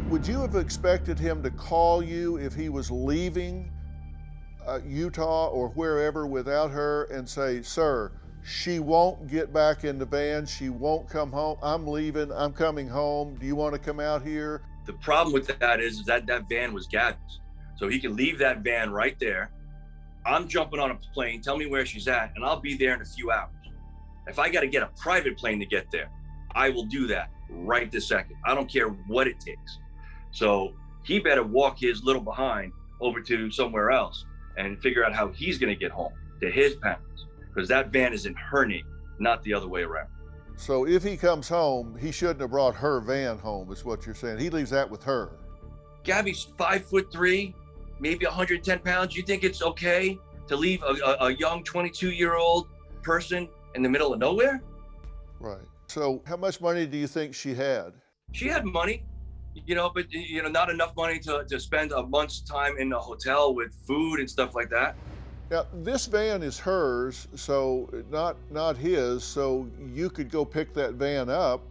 Would you have expected him to call you if he was leaving Utah or wherever without her and say, sir, she won't get back in the van, she won't come home, I'm leaving, I'm coming home, do you want to come out here? The problem with that is that that van was Gabby's. So he can leave that van right there. I'm jumping on a plane, tell me where she's at, and I'll be there in a few hours. If I got to get a private plane to get there, I will do that right this second. I don't care what it takes. So he better walk his little behind over to somewhere else and figure out how he's going to get home to his parents, because that van is in her name, not the other way around. So if he comes home, he shouldn't have brought her van home, is what you're saying. He leaves that with her. Gabby's 5'3", maybe 110 pounds. You think it's okay to leave a young 22-year-old person in the middle of nowhere? Right. So how much money do you think she had? She had money, but not enough money to spend a month's time in a hotel with food and stuff like that. Now, this van is hers, so not his, so you could go pick that van up.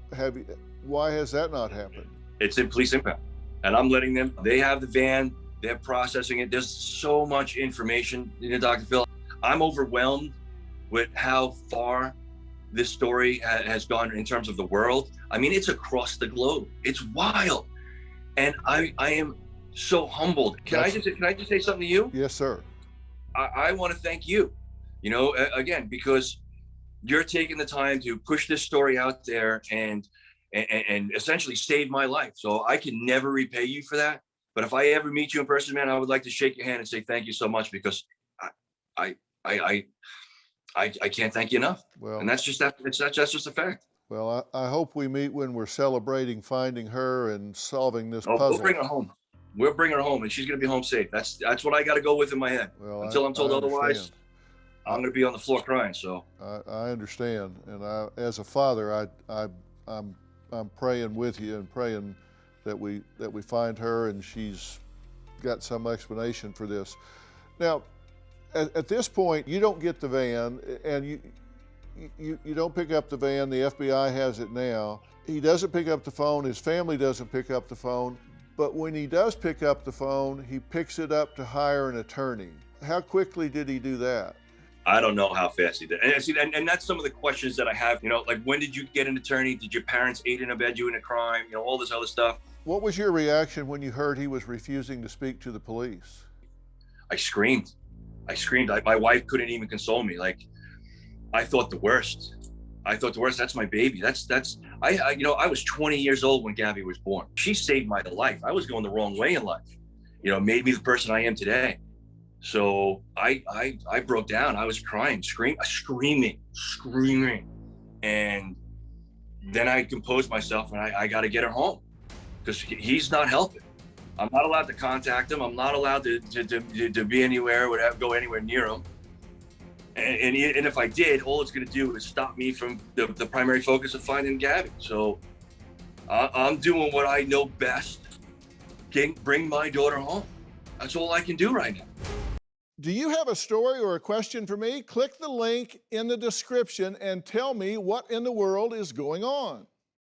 Why has that not happened? It's in police impound, and I'm letting them, they have the van, they're processing it. There's so much information, Dr. Phil. I'm overwhelmed with how far this story has gone in terms of the world. I mean, it's across the globe. It's wild. And I am so humbled. Can I just say something to you? Yes, sir. I want to thank you, again, because you're taking the time to push this story out there and essentially save my life. So I can never repay you for that. But if I ever meet you in person, man, I would like to shake your hand and say thank you so much, because I can't thank you enough. Well, and that's just a fact. Well, I hope we meet when we're celebrating finding her and solving this puzzle. We'll bring her home. We'll bring her home, and she's going to be home safe. That's what I got to go with in my head. Well, until I'm told otherwise, I'm going to be on the floor crying. So I understand, and as a father, I'm praying with you and praying that we find her and she's got some explanation for this. Now, at this point, you don't get the van, and you don't pick up the van. The FBI has it now. He doesn't pick up the phone. His family doesn't pick up the phone. But when he does pick up the phone, he picks it up to hire an attorney. How quickly did he do that? I don't know how fast he did. And that's some of the questions that I have, like, when did you get an attorney? Did your parents aid and abet you in a crime? All this other stuff. What was your reaction when you heard he was refusing to speak to the police? I screamed. My wife couldn't even console me. Like, I thought the worst. That's my baby. I was 20 years old when Gabby was born. She saved my life. I was going the wrong way in life. Made me the person I am today. So I broke down. I was crying, screaming. And then I composed myself, and I got to get her home, because he's not helping. I'm not allowed to contact him. I'm not allowed to be anywhere, go anywhere near him. And if I did, all it's going to do is stop me from the primary focus of finding Gabby. So I'm doing what I know best, bring my daughter home. That's all I can do right now. Do you have a story or a question for me? Click the link in the description and tell me what in the world is going on.